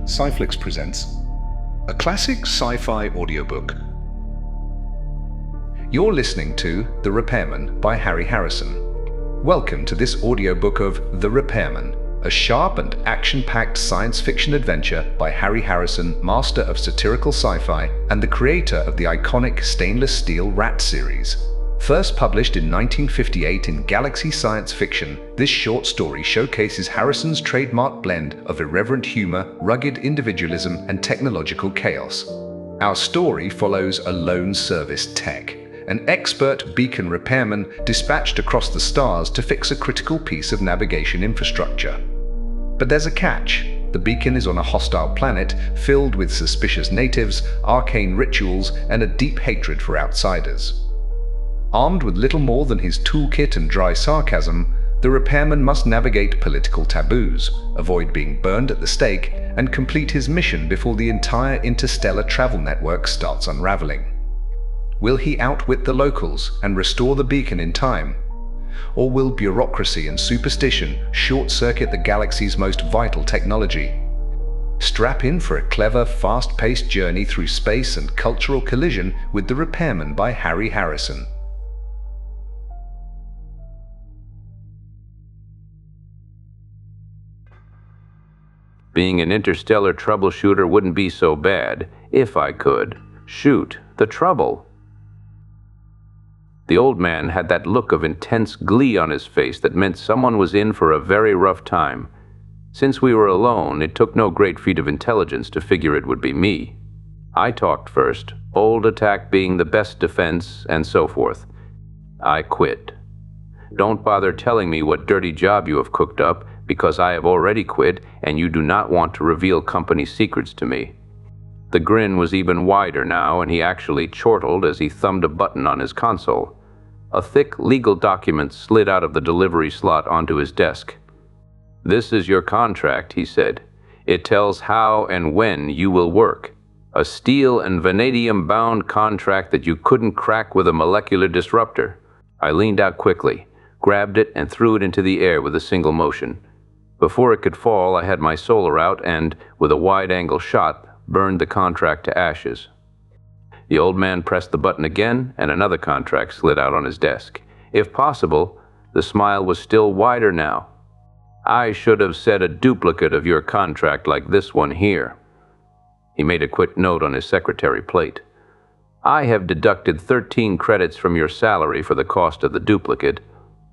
Sci-Flix presents a classic sci-fi audiobook. You're listening to The Repairman by Harry Harrison. Welcome to this audiobook of The Repairman, a sharp and action-packed science fiction adventure by Harry Harrison, master of satirical sci-fi and the creator of the iconic stainless steel Rat series. First published in 1958 in Galaxy Science Fiction, this short story showcases Harrison's trademark blend of irreverent humor, rugged individualism, and technological chaos. Our story follows a lone service tech, an expert beacon repairman dispatched across the stars to fix a critical piece of navigation infrastructure. But there's a catch. The beacon is on a hostile planet filled with suspicious natives, arcane rituals, and a deep hatred for outsiders. Armed with little more than his toolkit and dry sarcasm, the repairman must navigate political taboos, avoid being burned at the stake, and complete his mission before the entire interstellar travel network starts unraveling. Will he outwit the locals and restore the beacon in time? Or will bureaucracy and superstition short-circuit the galaxy's most vital technology? Strap in for a clever, fast-paced journey through space and cultural collision with The Repairman by Harry Harrison. Being an interstellar troubleshooter wouldn't be so bad, if I could. Shoot, the trouble. The old man had that look of intense glee on his face that meant someone was in for a very rough time. Since we were alone, it took no great feat of intelligence to figure it would be me. I talked first, bold attack being the best defense, and so forth. I quit. Don't bother telling me what dirty job you have cooked up, because I have already quit, and you do not want to reveal company secrets to me. The grin was even wider now, and he actually chortled as he thumbed a button on his console. A thick legal document slid out of the delivery slot onto his desk. "This is your contract," he said. "It tells how and when you will work. A steel and vanadium-bound contract that you couldn't crack with a molecular disruptor." I leaned out quickly, grabbed it, and threw it into the air with a single motion. Before it could fall, I had my solar out and, with a wide-angle shot, burned the contract to ashes. The old man pressed the button again, and another contract slid out on his desk. If possible, the smile was still wider now. "I should have said a duplicate of your contract like this one here." He made a quick note on his secretary plate. "I have deducted 13 credits from your salary for the cost of the duplicate,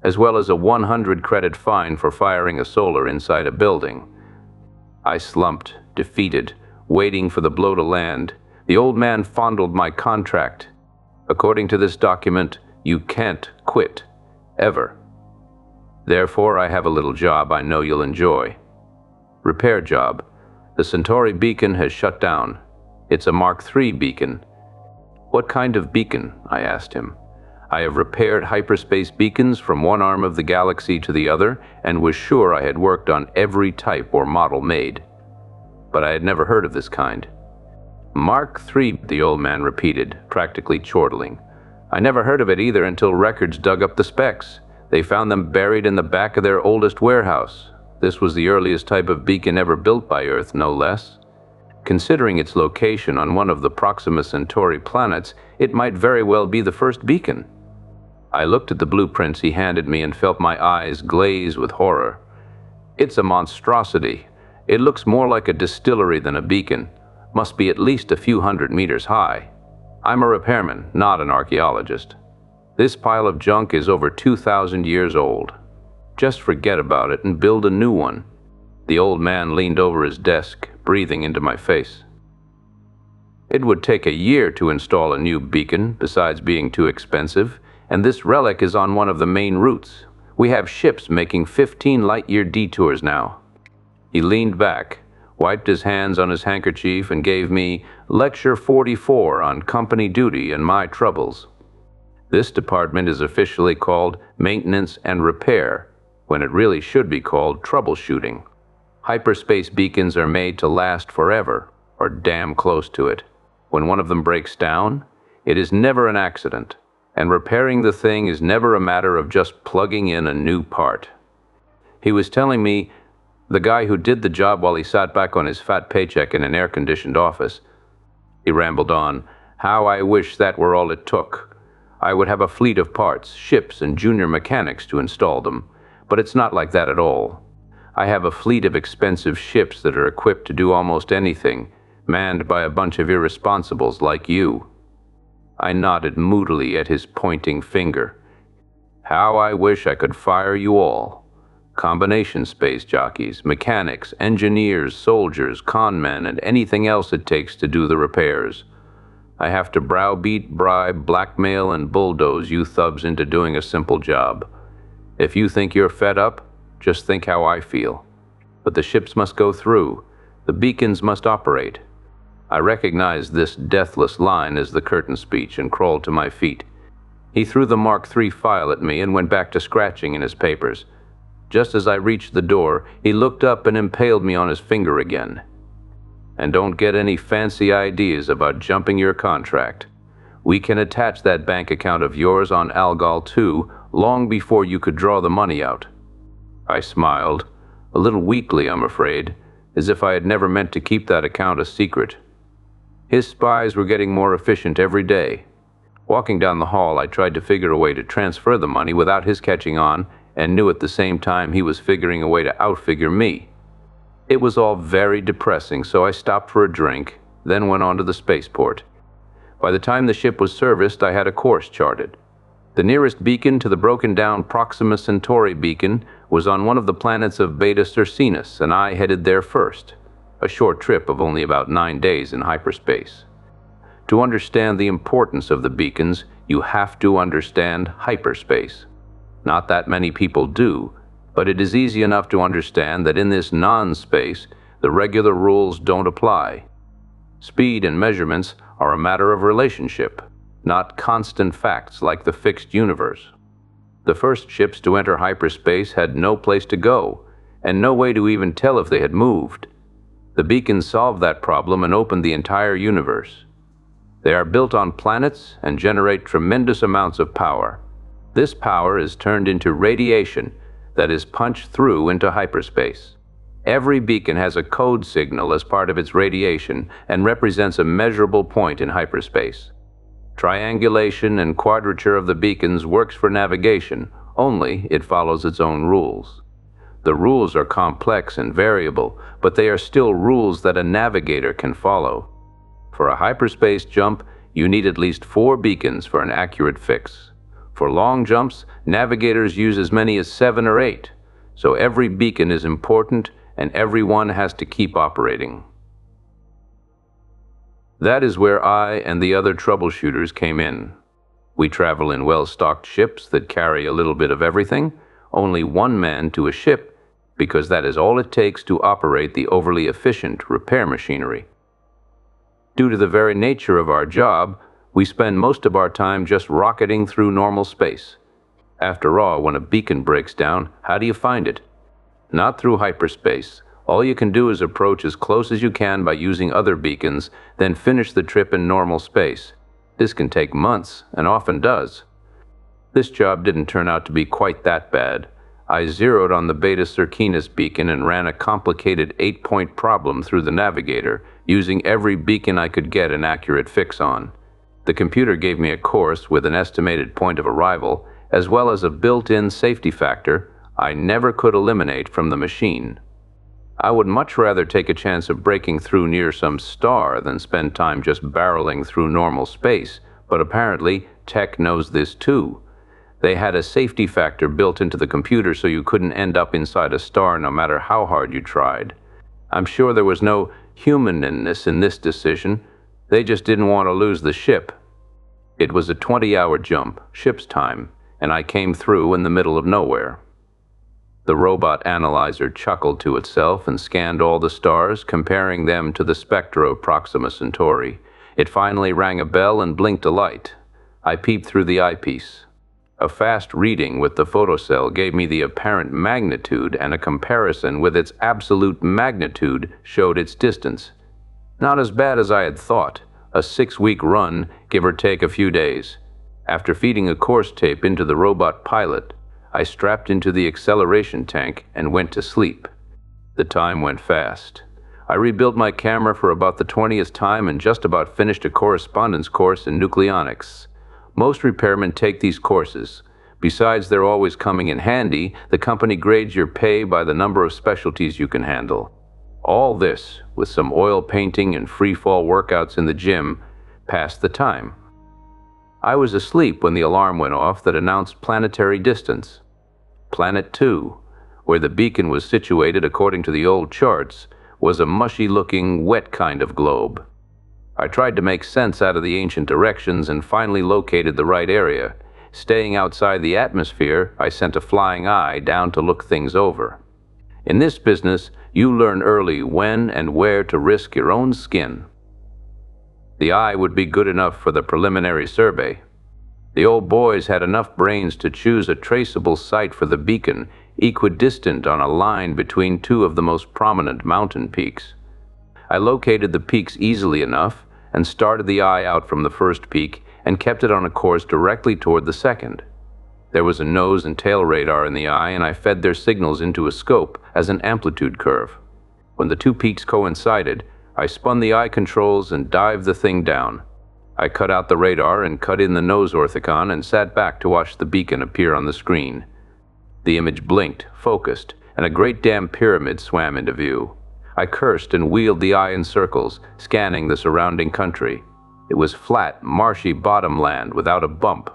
as well as a 100 credit fine for firing a solar inside a building." I slumped, defeated, waiting for the blow to land. The old man fondled my contract. "According to this document, you can't quit. Ever. Therefore, I have a little job I know you'll enjoy. Repair job. The Centauri beacon has shut down. It's a Mark III beacon." "What kind of beacon?" I asked him. I have repaired hyperspace beacons from one arm of the galaxy to the other, and was sure I had worked on every type or model made. But I had never heard of this kind. "Mark III," the old man repeated, practically chortling. "I never heard of it either until records dug up the specs. They found them buried in the back of their oldest warehouse. This was the earliest type of beacon ever built by Earth, no less. Considering its location on one of the Proxima Centauri planets, it might very well be the first beacon." I looked at the blueprints he handed me and felt my eyes glaze with horror. "It's a monstrosity. It looks more like a distillery than a beacon. Must be at least a few hundred meters high. I'm a repairman, not an archaeologist. This pile of junk is over 2,000 years old. Just forget about it and build a new one." The old man leaned over his desk, breathing into my face. "It would take a year to install a new beacon, besides being too expensive, and this relic is on one of the main routes. We have ships making 15 light-year detours now." He leaned back, wiped his hands on his handkerchief, and gave me Lecture 44 on company duty and my troubles. This department is officially called Maintenance and Repair, when it really should be called Troubleshooting. Hyperspace beacons are made to last forever, or damn close to it. When one of them breaks down, it is never an accident, and repairing the thing is never a matter of just plugging in a new part. He was telling me The guy who did the job while he sat back on his fat paycheck in an air-conditioned office. He rambled on. How I wish that were all it took. I would have a fleet of parts, ships, and junior mechanics to install them. But it's not like that at all. I have a fleet of expensive ships that are equipped to do almost anything, manned by a bunch of irresponsibles like you. I nodded moodily at his pointing finger. How I wish I could fire you all. Combination space jockeys, mechanics, engineers, soldiers, con men, and anything else it takes to do the repairs. I have to browbeat, bribe, blackmail, and bulldoze you thubs into doing a simple job. If you think you're fed up, just think how I feel. But the ships must go through. The beacons must operate. I recognized this deathless line as the curtain speech and crawled to my feet. He threw the Mark III file at me and went back to scratching in his papers. Just as I reached the door, he looked up and impaled me on his finger again. And don't get any fancy ideas about jumping your contract. We can attach that bank account of yours on Algol 2 long before you could draw the money out. I smiled, a little weakly, I'm afraid, as if I had never meant to keep that account a secret. His spies were getting more efficient every day. Walking down the hall, I tried to figure a way to transfer the money without his catching on, and knew at the same time he was figuring a way to outfigure me. It was all very depressing, so I stopped for a drink, then went on to the spaceport. By the time the ship was serviced, I had a course charted. The nearest beacon to the broken-down Proxima Centauri beacon was on one of the planets of Beta Circinus, and I headed there first, a short trip of only about 9 days in hyperspace. To understand the importance of the beacons, you have to understand hyperspace. Not that many people do, but it is easy enough to understand that in this non-space, the regular rules don't apply. Speed and measurements are a matter of relationship, not constant facts like the fixed universe. The first ships to enter hyperspace had no place to go, and no way to even tell if they had moved. The beacons solved that problem and opened the entire universe. They are built on planets and generate tremendous amounts of power. This power is turned into radiation that is punched through into hyperspace. Every beacon has a code signal as part of its radiation and represents a measurable point in hyperspace. Triangulation and quadrature of the beacons works for navigation, only it follows its own rules. The rules are complex and variable, but they are still rules that a navigator can follow. For a hyperspace jump, you need at least 4 beacons for an accurate fix. For long jumps, navigators use as many as 7 or 8, so every beacon is important and everyone has to keep operating. That is where I and the other troubleshooters came in. We travel in well-stocked ships that carry a little bit of everything, only 1 man to a ship, because that is all it takes to operate the overly efficient repair machinery. Due to the very nature of our job, we spend most of our time just rocketing through normal space. After all, when a beacon breaks down, how do you find it? Not through hyperspace. All you can do is approach as close as you can by using other beacons, then finish the trip in normal space. This can take months, and often does. This job didn't turn out to be quite that bad. I zeroed on the Beta Circinus beacon and ran a complicated 8-point problem through the navigator, using every beacon I could get an accurate fix on. The computer gave me a course with an estimated point of arrival, as well as a built-in safety factor I never could eliminate from the machine. I would much rather take a chance of breaking through near some star than spend time just barreling through normal space, but apparently tech knows this too. They had a safety factor built into the computer so you couldn't end up inside a star no matter how hard you tried. I'm sure there was no humanness in this decision. They just didn't want to lose the ship. It was a 20-hour jump, ship's time, and I came through in the middle of nowhere. The robot analyzer chuckled to itself and scanned all the stars, comparing them to the spectra of Proxima Centauri. It finally rang a bell and blinked a light. I peeped through the eyepiece. A fast reading with the photocell gave me the apparent magnitude, and a comparison with its absolute magnitude showed its distance. Not as bad as I had thought. A 6-week run, give or take a few days. After feeding a course tape into the robot pilot, I strapped into the acceleration tank and went to sleep. The time went fast. I rebuilt my camera for about the 20th time and just about finished a correspondence course in nucleonics. Most repairmen take these courses. Besides, they're always coming in handy. The company grades your pay by the number of specialties you can handle. All this, with some oil painting and free-fall workouts in the gym, passed the time. I was asleep when the alarm went off that announced planetary distance. Planet 2, where the beacon was situated according to the old charts, was a mushy-looking, wet kind of globe. I tried to make sense out of the ancient directions and finally located the right area. Staying outside the atmosphere, I sent a flying eye down to look things over. In this business, you learn early when and where to risk your own skin. The eye would be good enough for the preliminary survey. The old boys had enough brains to choose a traceable site for the beacon, equidistant on a line between two of the most prominent mountain peaks. I located the peaks easily enough and started the eye out from the first peak and kept it on a course directly toward the second. There was a nose and tail radar in the eye, and I fed their signals into a scope as an amplitude curve. When the two peaks coincided, I spun the eye controls and dived the thing down. I cut out the radar and cut in the nose orthicon and sat back to watch the beacon appear on the screen. The image blinked, focused, and a great damn pyramid swam into view. I cursed and wheeled the eye in circles, scanning the surrounding country. It was flat, marshy bottomland without a bump.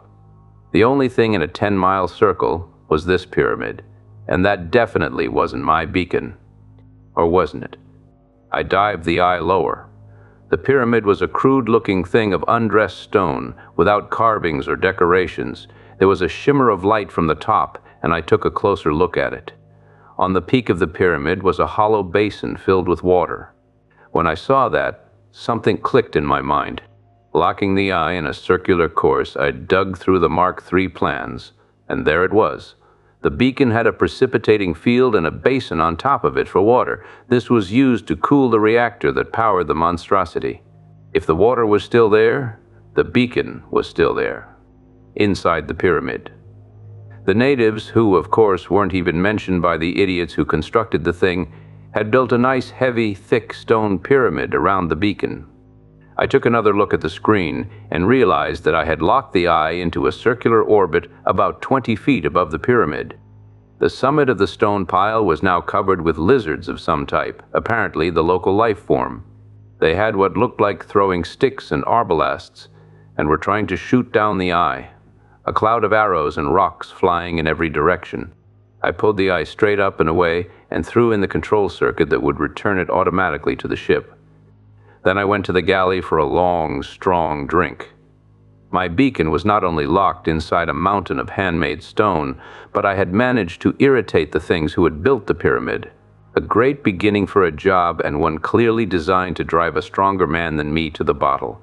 The only thing in a 10-mile circle was this pyramid, and that definitely wasn't my beacon. Or wasn't it? I dived the eye lower. The pyramid was a crude-looking thing of undressed stone, without carvings or decorations. There was a shimmer of light from the top, and I took a closer look at it. On the peak of the pyramid was a hollow basin filled with water. When I saw that, something clicked in my mind. Locking the eye in a circular course, I dug through the Mark III plans, and there it was. The beacon had a precipitating field and a basin on top of it for water. This was used to cool the reactor that powered the monstrosity. If the water was still there, the beacon was still there, inside the pyramid. The natives, who of course weren't even mentioned by the idiots who constructed the thing, had built a nice heavy, thick stone pyramid around the beacon. I took another look at the screen and realized that I had locked the eye into a circular orbit about 20 feet above the pyramid. The summit of the stone pile was now covered with lizards of some type, apparently the local life form. They had what looked like throwing sticks and arbalasts, and were trying to shoot down the eye. A cloud of arrows and rocks flying in every direction. I pulled the eye straight up and away and threw in the control circuit that would return it automatically to the ship. Then I went to the galley for a long, strong drink. My beacon was not only locked inside a mountain of handmade stone, but I had managed to irritate the things who had built the pyramid. A great beginning for a job, and one clearly designed to drive a stronger man than me to the bottle.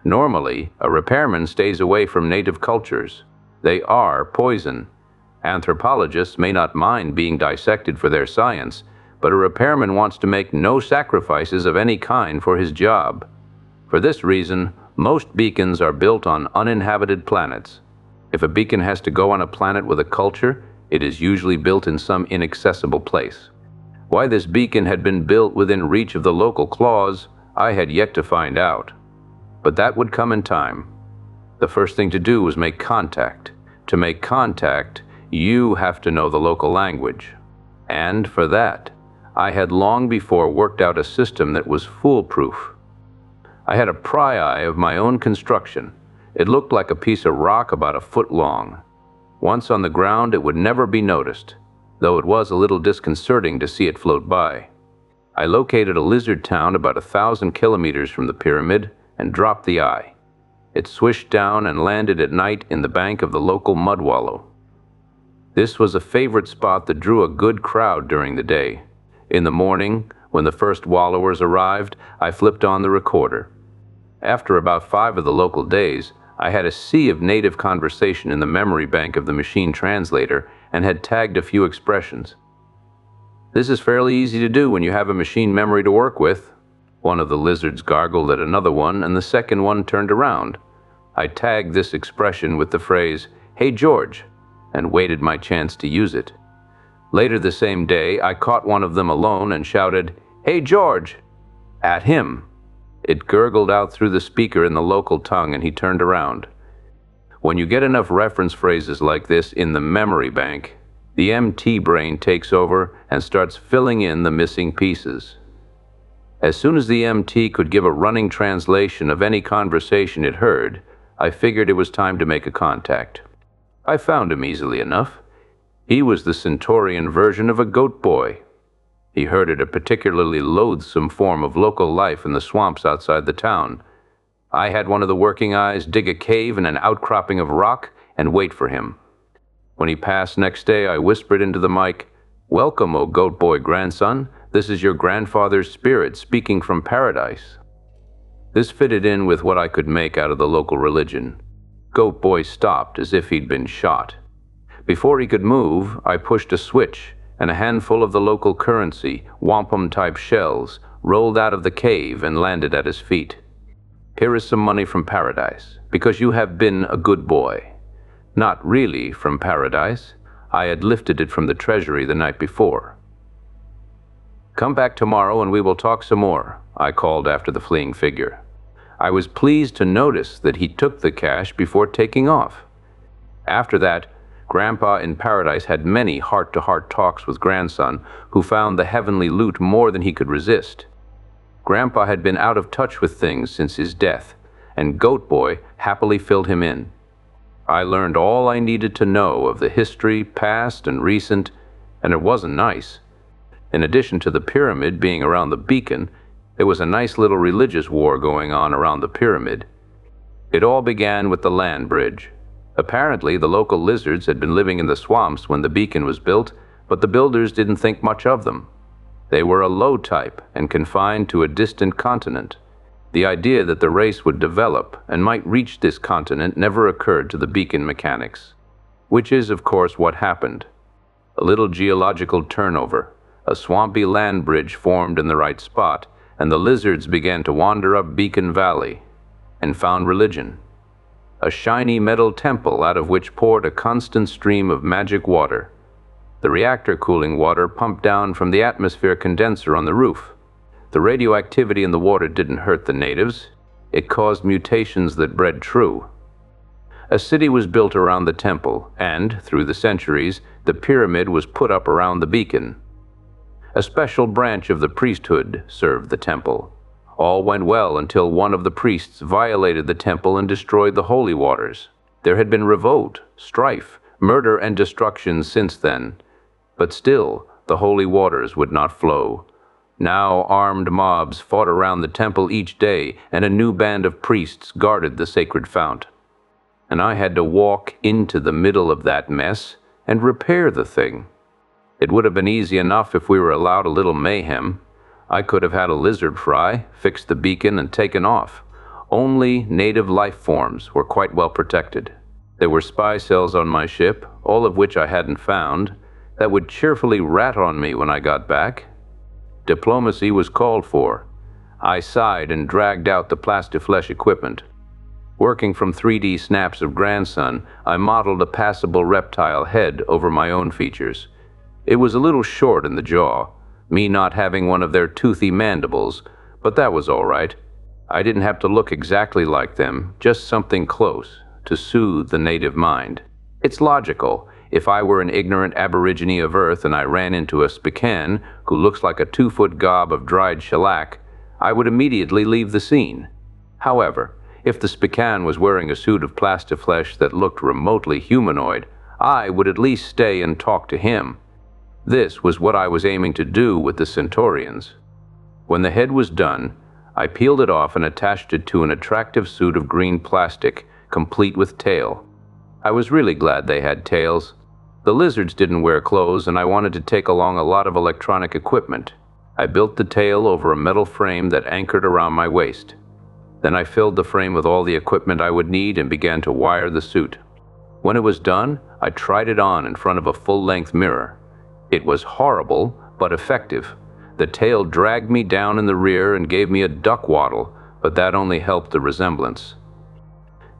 Normally, a repairman stays away from native cultures. They are poison. Anthropologists may not mind being dissected for their science, but a repairman wants to make no sacrifices of any kind for his job. For this reason, most beacons are built on uninhabited planets. If a beacon has to go on a planet with a culture, it is usually built in some inaccessible place. Why this beacon had been built within reach of the local claws, I had yet to find out. But that would come in time. The first thing to do was make contact. To make contact, you have to know the local language. And for that, I had long before worked out a system that was foolproof. I had a pry-eye of my own construction. It looked like a piece of rock about a foot long. Once on the ground, it would never be noticed, though it was a little disconcerting to see it float by. I located a lizard town about 1,000 kilometers from the pyramid and dropped the eye. It swished down and landed at night in the bank of the local mud wallow. This was a favorite spot that drew a good crowd during the day. In the morning, when the first wallowers arrived, I flipped on the recorder. After about 5 of the local days, I had a sea of native conversation in the memory bank of the machine translator and had tagged a few expressions. This is fairly easy to do when you have a machine memory to work with. One of the lizards gargled at another one, and the second one turned around. I tagged this expression with the phrase, "Hey George," and waited my chance to use it. Later the same day, I caught one of them alone and shouted, "Hey, George!" at him. It gurgled out through the speaker in the local tongue, and he turned around. When you get enough reference phrases like this in the memory bank, the MT brain takes over and starts filling in the missing pieces. As soon as the MT could give a running translation of any conversation it heard, I figured it was time to make a contact. I found him easily enough. He was the Centaurian version of a goat boy. He herded a particularly loathsome form of local life in the swamps outside the town. I had one of the working eyes dig a cave in an outcropping of rock and wait for him. When he passed next day, I whispered into the mic, "Welcome, O goat boy grandson. This is your grandfather's spirit speaking from paradise." This fitted in with what I could make out of the local religion. Goat boy stopped as if he'd been shot. Before he could move, I pushed a switch, and a handful of the local currency, wampum-type shells, rolled out of the cave and landed at his feet. "Here is some money from paradise, because you have been a good boy." Not really from paradise. I had lifted it from the treasury the night before. "Come back tomorrow and we will talk some more," I called after the fleeing figure. I was pleased to notice that he took the cash before taking off. After that, Grandpa in paradise had many heart-to-heart talks with grandson, who found the heavenly loot more than he could resist. Grandpa had been out of touch with things since his death, and Goat Boy happily filled him in. I learned all I needed to know of the history, past and recent, and it wasn't nice. In addition to the pyramid being around the beacon, there was a nice little religious war going on around the pyramid. It all began with the land bridge. Apparently, the local lizards had been living in the swamps when the beacon was built, but the builders didn't think much of them. They were a low type and confined to a distant continent. The idea that the race would develop and might reach this continent never occurred to the beacon mechanics, which is, of course, what happened. A little geological turnover, a swampy land bridge formed in the right spot, and the lizards began to wander up Beacon Valley and found religion. A shiny metal temple out of which poured a constant stream of magic water. The reactor cooling water pumped down from the atmosphere condenser on the roof. The radioactivity in the water didn't hurt the natives. It caused mutations that bred true. A city was built around the temple, and, through the centuries, the pyramid was put up around the beacon. A special branch of the priesthood served the temple. All went well until one of the priests violated the temple and destroyed the holy waters. There had been revolt, strife, murder, and destruction since then. But still, the holy waters would not flow. Now armed mobs fought around the temple each day, and a new band of priests guarded the sacred fount. And I had to walk into the middle of that mess and repair the thing. It would have been easy enough if we were allowed a little mayhem. I could have had a lizard fry, fixed the beacon, and taken off. Only native life forms were quite well protected. There were spy cells on my ship, all of which I hadn't found, that would cheerfully rat on me when I got back. Diplomacy was called for. I sighed and dragged out the plastiflesh equipment. Working from 3D snaps of grandson, I modeled a passable reptile head over my own features. It was a little short in the jaw, me not having one of their toothy mandibles, but that was all right. I didn't have to look exactly like them, just something close, to soothe the native mind. It's logical. If I were an ignorant aborigine of Earth and I ran into a Spican who looks like a 2-foot gob of dried shellac, I would immediately leave the scene. However, if the Spican was wearing a suit of plastiflesh that looked remotely humanoid, I would at least stay and talk to him. This was what I was aiming to do with the Centaurians. When the head was done, I peeled it off and attached it to an attractive suit of green plastic, complete with tail. I was really glad they had tails. The lizards didn't wear clothes, and I wanted to take along a lot of electronic equipment. I built the tail over a metal frame that anchored around my waist. Then I filled the frame with all the equipment I would need and began to wire the suit. When it was done, I tried it on in front of a full-length mirror. It was horrible, but effective. The tail dragged me down in the rear and gave me a duck waddle, but that only helped the resemblance.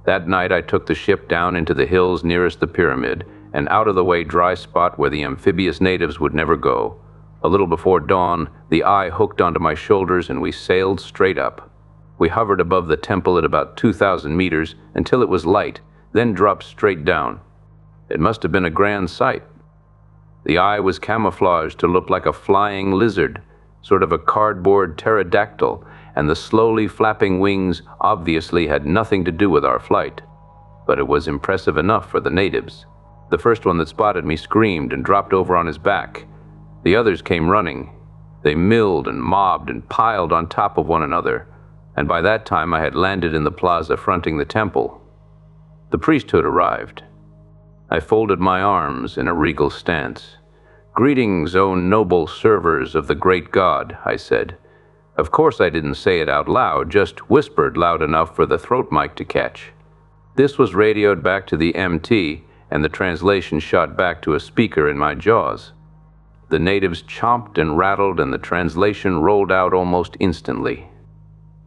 That night I took the ship down into the hills nearest the pyramid an out-of-the-way dry spot where the amphibious natives would never go. A little before dawn, the eye hooked onto my shoulders and we sailed straight up. We hovered above the temple at about 2,000 meters until it was light, then dropped straight down. It must have been a grand sight. The eye was camouflaged to look like a flying lizard, sort of a cardboard pterodactyl, and the slowly flapping wings obviously had nothing to do with our flight. But it was impressive enough for the natives. The first one that spotted me screamed and dropped over on his back. The others came running. They milled and mobbed and piled on top of one another, and by that time I had landed in the plaza fronting the temple. The priesthood arrived. I folded my arms in a regal stance. "Greetings, O noble servers of the great God," I said. Of course I didn't say it out loud, just whispered loud enough for the throat mic to catch. This was radioed back to the MT, and the translation shot back to a speaker in my jaws. The natives chomped and rattled, and the translation rolled out almost instantly.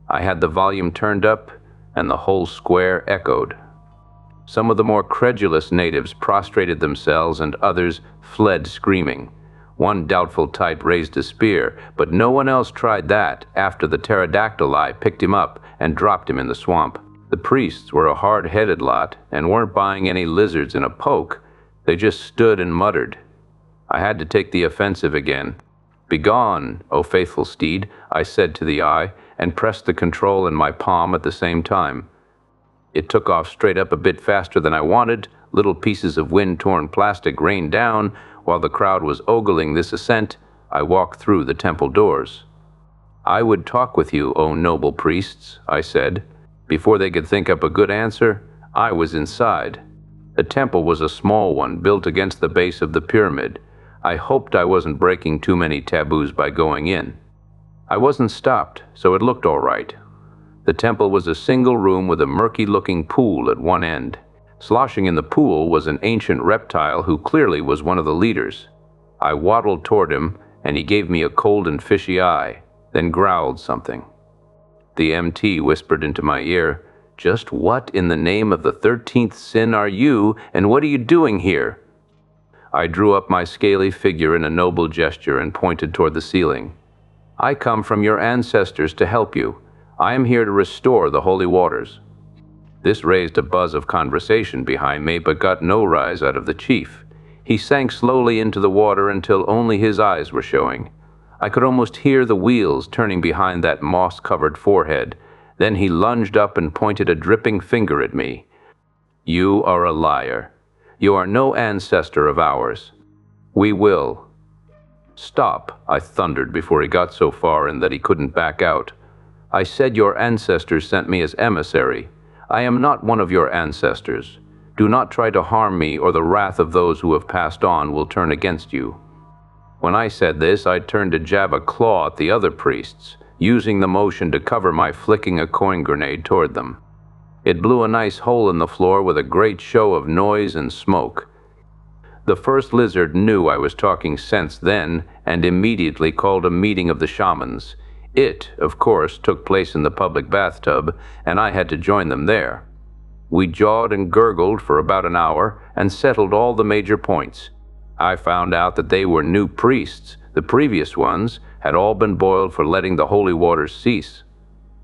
I had the volume turned up, and the whole square echoed. Some of the more credulous natives prostrated themselves, and others fled screaming. One doubtful type raised a spear, but no one else tried that after the pterodactyl eye picked him up and dropped him in the swamp. The priests were a hard-headed lot and weren't buying any lizards in a poke. They just stood and muttered. I had to take the offensive again. "Begone, O faithful steed," I said to the eye, and pressed the control in my palm at the same time. It took off straight up a bit faster than I wanted. Little pieces of wind-torn plastic rained down. While the crowd was ogling this ascent, I walked through the temple doors. "I would talk with you, O noble priests," I said. Before they could think up a good answer, I was inside. The temple was a small one built against the base of the pyramid. I hoped I wasn't breaking too many taboos by going in. I wasn't stopped, so it looked all right. The temple was a single room with a murky-looking pool at one end. Sloshing in the pool was an ancient reptile who clearly was one of the leaders. I waddled toward him, and he gave me a cold and fishy eye, then growled something. The MT whispered into my ear, "Just what in the name of the 13th sin are you, and what are you doing here?" I drew up my scaly figure in a noble gesture and pointed toward the ceiling. "I come from your ancestors to help you. I am here to restore the holy waters." This raised a buzz of conversation behind me, but got no rise out of the chief. He sank slowly into the water until only his eyes were showing. I could almost hear the wheels turning behind that moss-covered forehead. Then he lunged up and pointed a dripping finger at me. "You are a liar. You are no ancestor of ours. We will." "Stop," I thundered before he got so far in that he couldn't back out. "I said your ancestors sent me as emissary. I am not one of your ancestors. Do not try to harm me, or the wrath of those who have passed on will turn against you." When I said this, I turned to jab a claw at the other priests, using the motion to cover my flicking a coin grenade toward them. It blew a nice hole in the floor with a great show of noise and smoke. The first lizard knew I was talking sense then, and immediately called a meeting of the shamans. It, of course, took place in the public bathtub, and I had to join them there. We jawed and gurgled for about an hour and settled all the major points. I found out that they were new priests. The previous ones had all been boiled for letting the holy waters cease.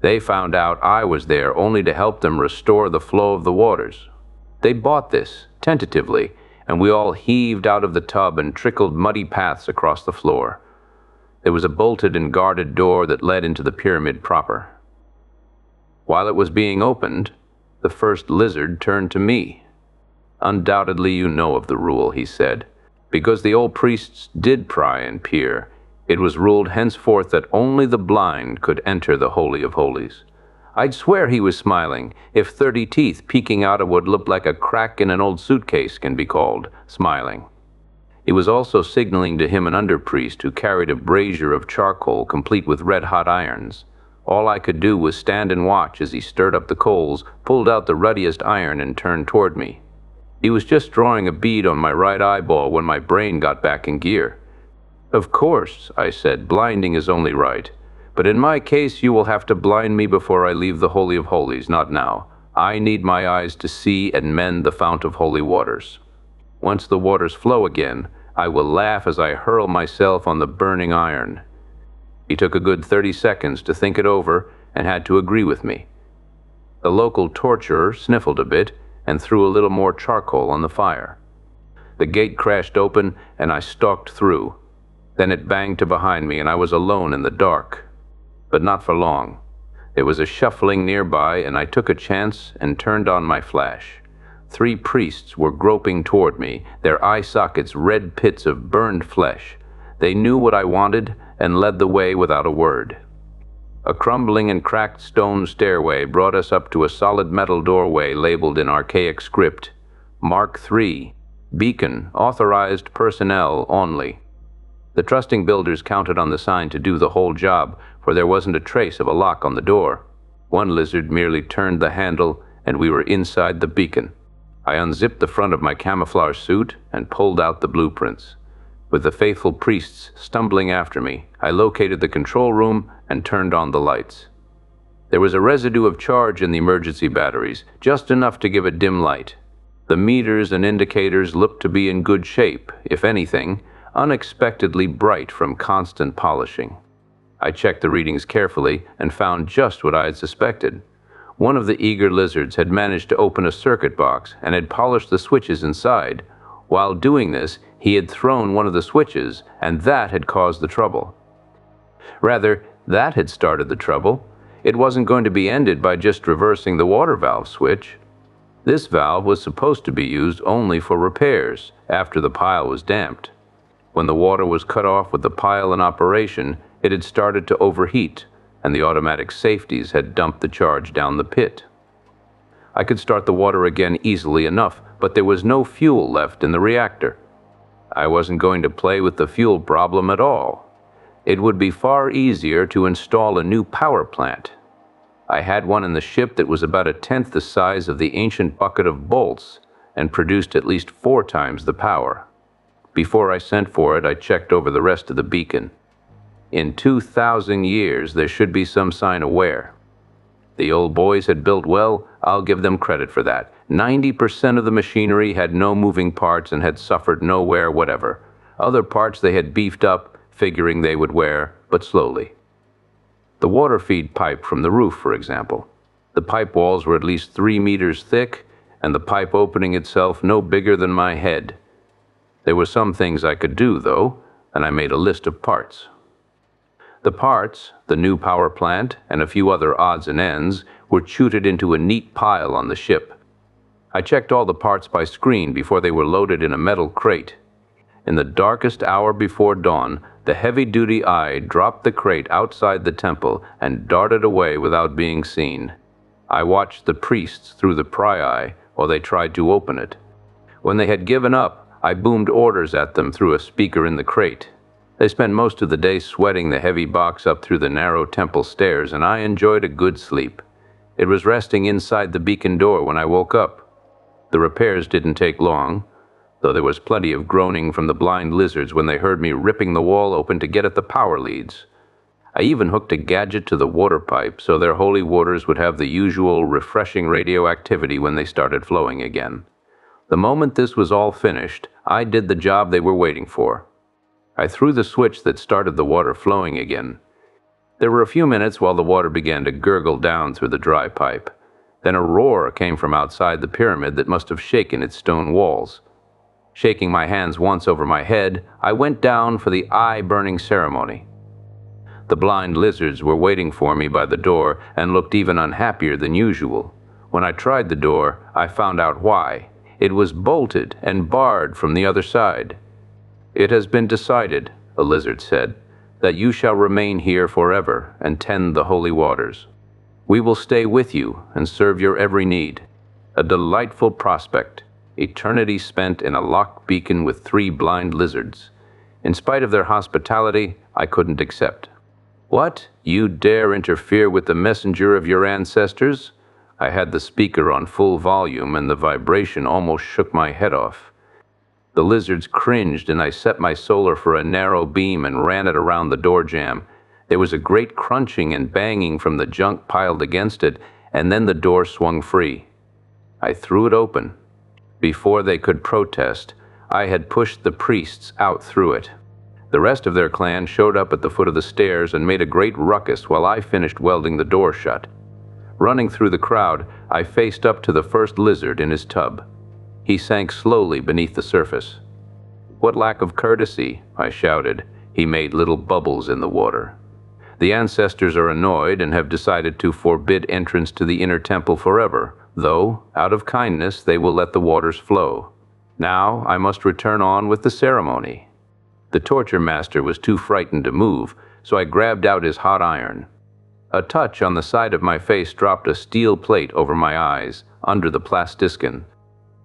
They found out I was there only to help them restore the flow of the waters. They bought this, tentatively, and we all heaved out of the tub and trickled muddy paths across the floor. There was a bolted and guarded door that led into the pyramid proper. While it was being opened, the first lizard turned to me. "Undoubtedly you know of the rule," he said. "Because the old priests did pry and peer, it was ruled henceforth that only the blind could enter the Holy of Holies." I'd swear he was smiling, if 30 teeth peeking out of what looked like a crack in an old suitcase can be called smiling. He was also signaling to him an under-priest who carried a brazier of charcoal complete with red-hot irons. All I could do was stand and watch as he stirred up the coals, pulled out the ruddiest iron, and turned toward me. He was just drawing a bead on my right eyeball when my brain got back in gear. "Of course," I said, "blinding is only right. But in my case, you will have to blind me before I leave the Holy of Holies, not now. I need my eyes to see and mend the fount of holy waters." Once the waters flow again, I will laugh as I hurl myself on the burning iron." He took a good 30 seconds to think it over and had to agree with me. The local torturer sniffled a bit and threw a little more charcoal on the fire. The gate crashed open and I stalked through. Then it banged to behind me and I was alone in the dark. But not for long. There was a shuffling nearby and I took a chance and turned on my flash. 3 priests were groping toward me, their eye sockets red pits of burned flesh. They knew what I wanted and led the way without a word. A crumbling and cracked stone stairway brought us up to a solid metal doorway labeled in archaic script, Mark III, Beacon, authorized personnel only. The trusting builders counted on the sign to do the whole job, for there wasn't a trace of a lock on the door. One lizard merely turned the handle, and we were inside the beacon. I unzipped the front of my camouflage suit and pulled out the blueprints. With the faithful priests stumbling after me, I located the control room and turned on the lights. There was a residue of charge in the emergency batteries, just enough to give a dim light. The meters and indicators looked to be in good shape, if anything, unexpectedly bright from constant polishing. I checked the readings carefully and found just what I had suspected. One of the eager lizards had managed to open a circuit box and had polished the switches inside. While doing this, he had thrown one of the switches, and that had caused the trouble. Rather, that had started the trouble. It wasn't going to be ended by just reversing the water valve switch. This valve was supposed to be used only for repairs, after the pile was damped. When the water was cut off with the pile in operation, it had started to overheat, and the automatic safeties had dumped the charge down the pit. I could start the water again easily enough, but there was no fuel left in the reactor. I wasn't going to play with the fuel problem at all. It would be far easier to install a new power plant. I had one in the ship that was about 1/10 the size of the ancient bucket of bolts and produced at least 4 times the power. Before I sent for it, I checked over the rest of the beacon. In 2,000 years, there should be some sign of wear. The old boys had built well. I'll give them credit for that. 90% of the machinery had no moving parts and had suffered no wear whatever. Other parts they had beefed up, figuring they would wear, but slowly. The water feed pipe from the roof, for example. The pipe walls were at least 3 meters thick, and the pipe opening itself no bigger than my head. There were some things I could do, though, and I made a list of parts. The parts, the new power plant, and a few other odds and ends, were chuted into a neat pile on the ship. I checked all the parts by screen before they were loaded in a metal crate. In the darkest hour before dawn, the heavy-duty eye dropped the crate outside the temple and darted away without being seen. I watched the priests through the pry-eye while they tried to open it. When they had given up, I boomed orders at them through a speaker in the crate. They spent most of the day sweating the heavy box up through the narrow temple stairs, and I enjoyed a good sleep. It was resting inside the beacon door when I woke up. The repairs didn't take long, though there was plenty of groaning from the blind lizards when they heard me ripping the wall open to get at the power leads. I even hooked a gadget to the water pipe so their holy waters would have the usual refreshing radioactivity when they started flowing again. The moment this was all finished, I did the job they were waiting for. I threw the switch that started the water flowing again. There were a few minutes while the water began to gurgle down through the dry pipe. Then a roar came from outside the pyramid that must have shaken its stone walls. Shaking my hands once over my head, I went down for the eye-burning ceremony. The blind lizards were waiting for me by the door and looked even unhappier than usual. When I tried the door, I found out why. It was bolted and barred from the other side. "It has been decided," a lizard said, "that you shall remain here forever and tend the holy waters. We will stay with you and serve your every need. A delightful prospect, eternity spent in a locked beacon with 3 blind lizards. In spite of their hospitality, I couldn't accept." "What? You dare interfere with the messenger of your ancestors?" I had the speaker on full volume and the vibration almost shook my head off. The lizards cringed and I set my solar for a narrow beam and ran it around the door jamb. There was a great crunching and banging from the junk piled against it, and then the door swung free. I threw it open. Before they could protest, I had pushed the priests out through it. The rest of their clan showed up at the foot of the stairs and made a great ruckus while I finished welding the door shut. Running through the crowd, I faced up to the first lizard in his tub. He sank slowly beneath the surface. "What lack of courtesy," I shouted. He made little bubbles in the water. "The ancestors are annoyed and have decided to forbid entrance to the inner temple forever, though, out of kindness, they will let the waters flow. Now I must return on with the ceremony." The torture master was too frightened to move, so I grabbed out his hot iron. A touch on the side of my face dropped a steel plate over my eyes, under the plastiskin.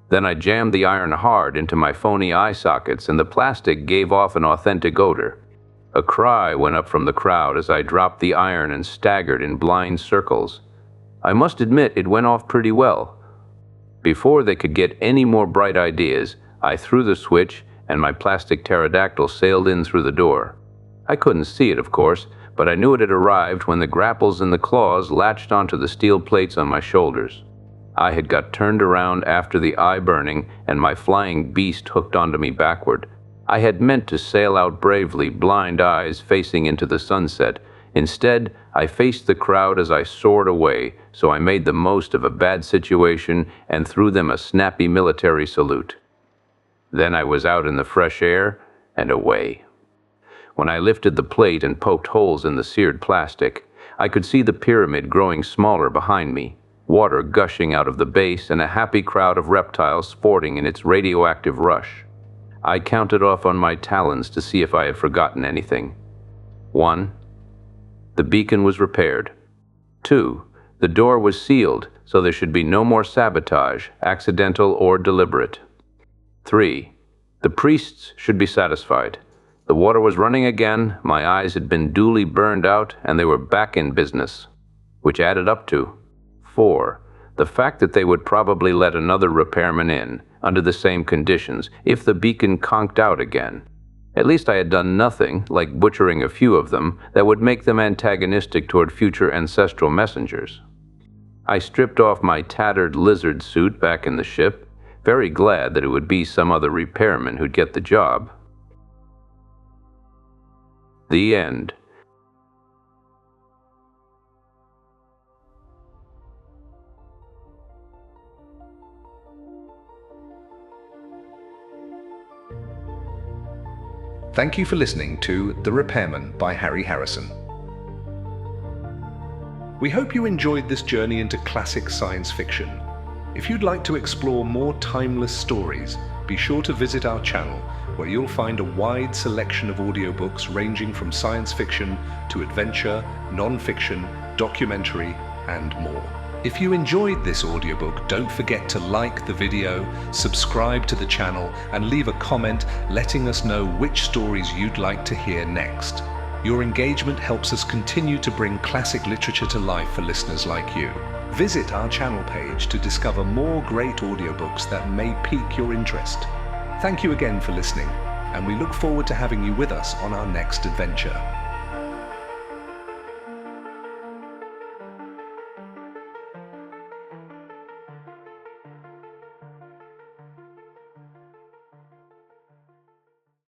Then I jammed the iron hard into my phony eye sockets, and the plastic gave off an authentic odor. A cry went up from the crowd as I dropped the iron and staggered in blind circles. I must admit it went off pretty well. Before they could get any more bright ideas, I threw the switch and my plastic pterodactyl sailed in through the door. I couldn't see it, of course, but I knew it had arrived when the grapples and the claws latched onto the steel plates on my shoulders. I had got turned around after the eye burning, and my flying beast hooked onto me backward. I had meant to sail out bravely, blind eyes facing into the sunset. Instead, I faced the crowd as I soared away, so I made the most of a bad situation and threw them a snappy military salute. Then I was out in the fresh air and away. When I lifted the plate and poked holes in the seared plastic, I could see the pyramid growing smaller behind me, water gushing out of the base and a happy crowd of reptiles sporting in its radioactive rush. I counted off on my talons to see if I had forgotten anything. 1. The beacon was repaired. 2. The door was sealed, so there should be no more sabotage, accidental or deliberate. 3. The priests should be satisfied. The water was running again, my eyes had been duly burned out, and they were back in business. Which added up to 4. The fact that they would probably let another repairman in, under the same conditions, if the beacon conked out again. At least I had done nothing, like butchering a few of them, that would make them antagonistic toward future ancestral messengers. I stripped off my tattered lizard suit back in the ship, very glad that it would be some other repairman who'd get the job. The end. Thank you for listening to The Repairman by Harry Harrison. We hope you enjoyed this journey into classic science fiction. If you'd like to explore more timeless stories, be sure to visit our channel, where you'll find a wide selection of audiobooks ranging from science fiction to adventure, non-fiction, documentary, and more. If you enjoyed this audiobook, don't forget to like the video, subscribe to the channel, and leave a comment letting us know which stories you'd like to hear next. Your engagement helps us continue to bring classic literature to life for listeners like you. Visit our channel page to discover more great audiobooks that may pique your interest. Thank you again for listening, and we look forward to having you with us on our next adventure.